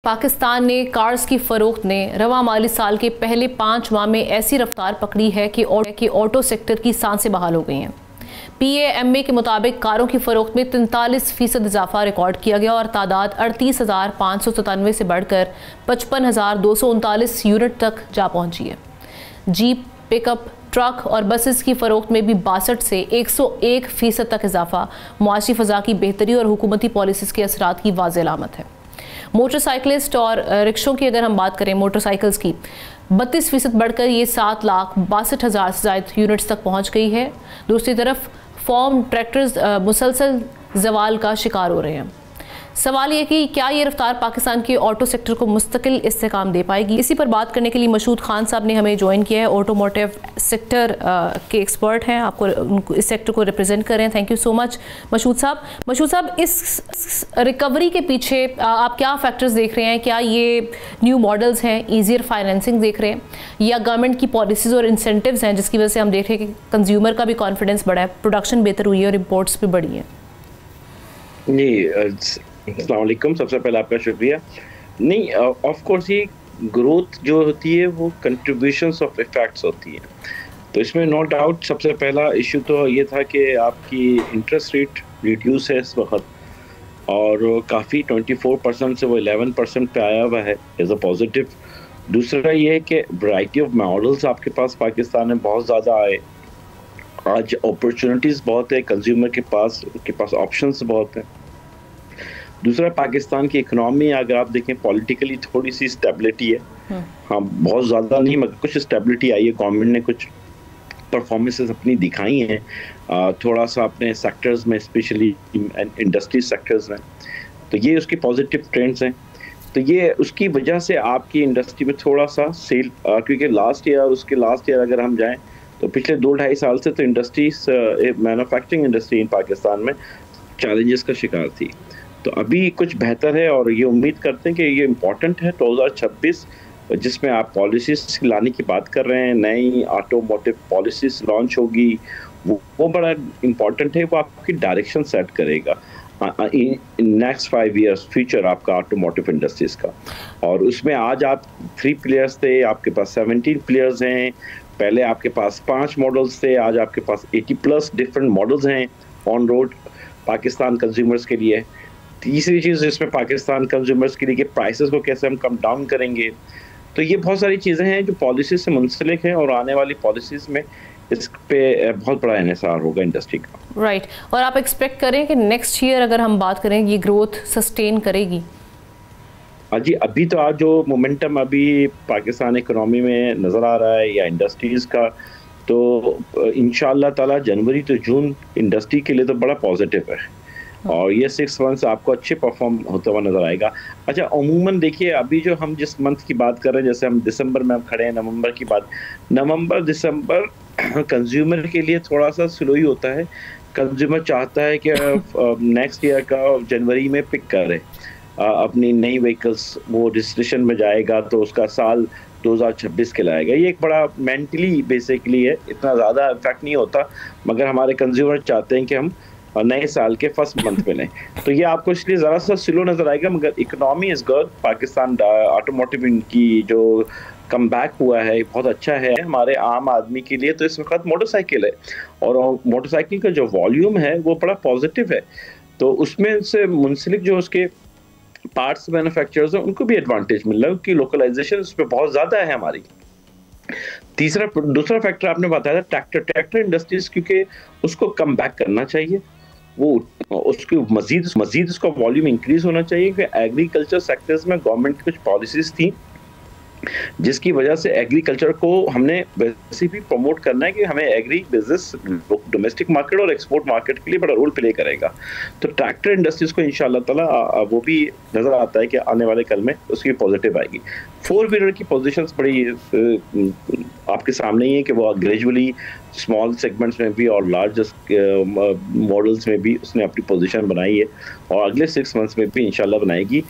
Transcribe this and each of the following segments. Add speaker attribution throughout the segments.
Speaker 1: पाकिस्तान ने कार्स की फरोख्त ने रवा माली साल के पहले 5 माह में ऐसी रफ्तार पकड़ी है कि ऑटो सेक्टर की सांसें बहाल हो गई हैं। PAMA के मुताबिक कारों की फरोख्त में 43% इजाफा रिकॉर्ड किया गया और तादाद 38,597 से बढ़कर 55,239 यूनिट तक जा पहुंची है। जीप, पिकअप, ट्रक और बसेस की फरोख्त में भी 62 से 101% तक इजाफा मुआशी फ़ज़ा की बेहतरी और हुकूमती पॉलिसीज़ के असरात की वाज़ेह अलामत है। मोटरसाइकिलिस्ट और रिक्शों की अगर हम बात करें, मोटरसाइकिल्स की 32% बढ़कर ये 7,62,000 से ज़ायद यूनिट्स तक पहुँच गई है। दूसरी तरफ फार्म ट्रैक्टर्स मुसलसल जवाल का शिकार हो रहे हैं। सवाल ये कि क्या ये रफ्तार पाकिस्तान के ऑटो सेक्टर को मुस्तकिल इस्तेकाम दे पाएगी। इसी पर बात करने के लिए मशहूद खान साहब ने हमें ज्वाइन किया है। ऑटोमोटिव सेक्टर के एक्सपर्ट हैं, आपको इस सेक्टर को रिप्रेजेंट कर रहे हैं। Thank you so much Mashhood साहब। मशहूद साहब, इस रिकवरी के पीछे आप क्या फैक्टर्स देख रहे हैं? क्या ये न्यू मॉडल्स हैं, ईजियर फाइनेंसिंग देख रहे हैं, या गवर्नमेंट की पॉलिसीज़ और इंसेंटिव्स हैं जिसकी वजह से हम देख रहे हैं कि कंज्यूमर का भी कॉन्फिडेंस बढ़ा है, प्रोडक्शन बेहतर हुई है और इम्पोर्ट्स भी बढ़ी हैं?
Speaker 2: अस्सलाम वालेकुम, सबसे पहले आपका शुक्रिया। नहीं, ऑफ कोर्स ये ग्रोथ जो होती है वो कंट्रीब्यूशंस ऑफ इफेक्ट्स होती है, तो इसमें नो डाउट सबसे पहला इशू तो ये था कि आपकी इंटरेस्ट रेट रिड्यूस है इस वक्त, और काफ़ी 24% से वो 11% पे आया हुआ है एज अ पॉजिटिव। दूसरा ये है कि वैरायटी ऑफ मॉडल्स आपके पास पाकिस्तान में बहुत ज़्यादा आए, आज अपॉर्चुनिटीज़ बहुत है, कंज्यूमर के पास ऑप्शंस बहुत हैं। दूसरा, पाकिस्तान की इकोनॉमी अगर आप देखें पॉलिटिकली थोड़ी सी स्टेबिलिटी है, हाँ बहुत ज़्यादा नहीं मगर कुछ स्टेबिलिटी आई है। गवर्नमेंट ने कुछ परफॉर्मेंसेस अपनी दिखाई हैं, थोड़ा सा अपने सेक्टर्स में, स्पेशली इंडस्ट्री सेक्टर्स में, तो ये उसकी पॉजिटिव ट्रेंड्स हैं। तो ये उसकी वजह से आपकी इंडस्ट्री में थोड़ा सा सेल, क्योंकि लास्ट ईयर और उसके लास्ट ईयर अगर हम जाएँ तो पिछले 2-2.5 साल से तो industries, manufacturing industry in Pakistan में चैलेंजेस का शिकार थी। तो अभी कुछ बेहतर है और ये उम्मीद करते हैं कि ये इम्पोर्टेंट है 2026 जिसमें आप पॉलिसीज लाने की बात कर रहे हैं, नई ऑटोमोटिव पॉलिसीज लॉन्च होगी, वो बड़ा इम्पोर्टेंट है। वो आपकी डायरेक्शन सेट करेगा इन नेक्स्ट 5 ईयर्स फ्यूचर आपका ऑटोमोटिव इंडस्ट्रीज का। और उसमें आज आप 3 प्लेयर्स थे, आपके पास 17 प्लेयर्स हैं। पहले आपके पास 5 मॉडल्स थे, आज आपके पास 80+ डिफरेंट मॉडल्स हैं ऑन रोड पाकिस्तान कंज्यूमर्स के लिए। तीसरी चीज़ इसमें पाकिस्तान कंज्यूमर्स के लिए कि प्राइसेस को कैसे हम कम डाउन करेंगे। तो ये बहुत सारी चीज़ें हैं जो पॉलिसीज से मुंसलिक हैं, और आने वाली पॉलिसीज में इस पे बहुत बड़ा इन्हिसार होगा इंडस्ट्री का।
Speaker 1: राइट। और आप एक्सपेक्ट करें कि नेक्स्ट ईयर अगर हम बात करें ये ग्रोथ सस्टेन करेगी?
Speaker 2: जी, अभी तो आज जो मोमेंटम अभी पाकिस्तान इकोनॉमी में नज़र आ रहा है या इंडस्ट्रीज़ का, तो इंशाअल्लाह ताला जनवरी तो जून इंडस्ट्री के लिए तो बड़ा पॉजिटिव है, और ये 6 मंथ्स आपको अच्छे परफॉर्म होता हुआ नजर आएगा। अच्छा, अमूमन देखिए अभी जो हम जिस मंथ की बात कर रहे हैं, जैसे हम दिसंबर में हम खड़े हैं, नवंबर की बात, नवंबर दिसंबर कंज्यूमर के लिए थोड़ा सा स्लो ही होता है। कंज्यूमर चाहता है कि नेक्स्ट ईयर का जनवरी में पिक करे अपनी नई व्हीकल्स, वो रजिस्ट्रेशन में जाएगा तो उसका साल 2026 के लाएगा। ये एक बड़ा मेंटली बेसिकली है, इतना ज़्यादा इफेक्ट नहीं होता, मगर हमारे कंज्यूमर चाहते हैं कि हम नए साल के फर्स्ट मंथ में लें, तो ये आपको इसलिए ज़रा सा स्लो नज़र आएगा। मगर economy is good, Pakistan automotive की जो कम बैक हुआ है बहुत अच्छा है हमारे आम आदमी के लिए। तो इस वक्त मोटरसाइकिल है, और मोटरसाइकिल का जो वॉल्यूम है वो बड़ा पॉजिटिव है, तो उसमें से मुंसलिक जो उसके पार्ट्स मैन्युफैक्चरर्स हैं उनको भी एडवांटेज मिल रहा है, क्योंकि लोकलाइजेशन उस पर बहुत ज़्यादा है हमारी। दूसरा फैक्टर आपने बताया था ट्रैक्टर इंडस्ट्रीज, क्योंकि उसको कम बैक करना चाहिए, वो उसके मजीद उसका वॉल्यूम इंक्रीज होना चाहिए, क्योंकि एग्रीकल्चर सेक्टर्स में गवर्नमेंट की कुछ पॉलिसीज थी जिसकी वजह से एग्रीकल्चर को हमने वैसे भी प्रमोट करना है कि हमें एग्री बिजनेस डोमेस्टिक मार्केट और एक्सपोर्ट मार्केट के लिए बड़ा रोल प्ले करेगा। तो ट्रैक्टर इंडस्ट्रीज को इंशाल्लाह ताला वो भी नजर आता है कि आने वाले कल में उसकी पॉजिटिव आएगी। 4 व्हीलर की पोजीशंस बड़ी आपके सामने ही है कि वो ग्रेजुअली स्मॉल सेगमेंट्स में भी और लार्जेस्ट मॉडल्स में भी उसने अपनी पोजीशन बनाई है, और अगले 6 मंथ्स में भी इंशाल्लाह बनाएगी।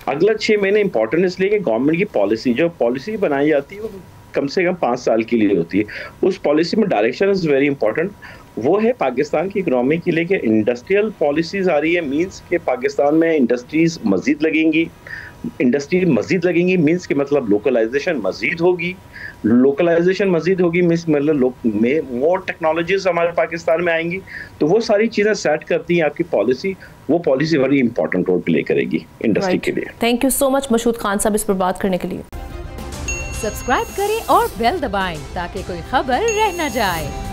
Speaker 2: अगला 6 महीने इंपॉर्टेंट इसलिए कि गवर्नमेंट की पॉलिसी, जो पॉलिसी बनाई जाती है वो कम से कम 5 साल के लिए होती है। उस पॉलिसी में डायरेक्शन इज़ वेरी इंपॉर्टेंट। वो है पाकिस्तान की इकोनॉमी के लिए कि इंडस्ट्रियल पॉलिसीज आ रही है, मींस के पाकिस्तान में इंडस्ट्रीज मजीद लगेंगी, इंडस्ट्री मजीद लगेंगी मीन्स के मतलब लोकलाइजेशन मजीद होगी, लोकलाइजेशन मजीद होगी मीन्स मतलब मोर टेक्नोलॉजीज हमारे पाकिस्तान में आएंगी। तो वो सारी चीज़ें सेट करती हैं आपकी पॉलिसी, वो पॉलिसी बड़ी इंपॉर्टेंट रोल प्ले करेगी इंडस्ट्री के लिए।
Speaker 1: Thank you so much Mashhood Khan साहब इस पर बात करने के लिए।
Speaker 3: सब्सक्राइब करें और बेल दबाएं ताकि कोई खबर रह न जाए।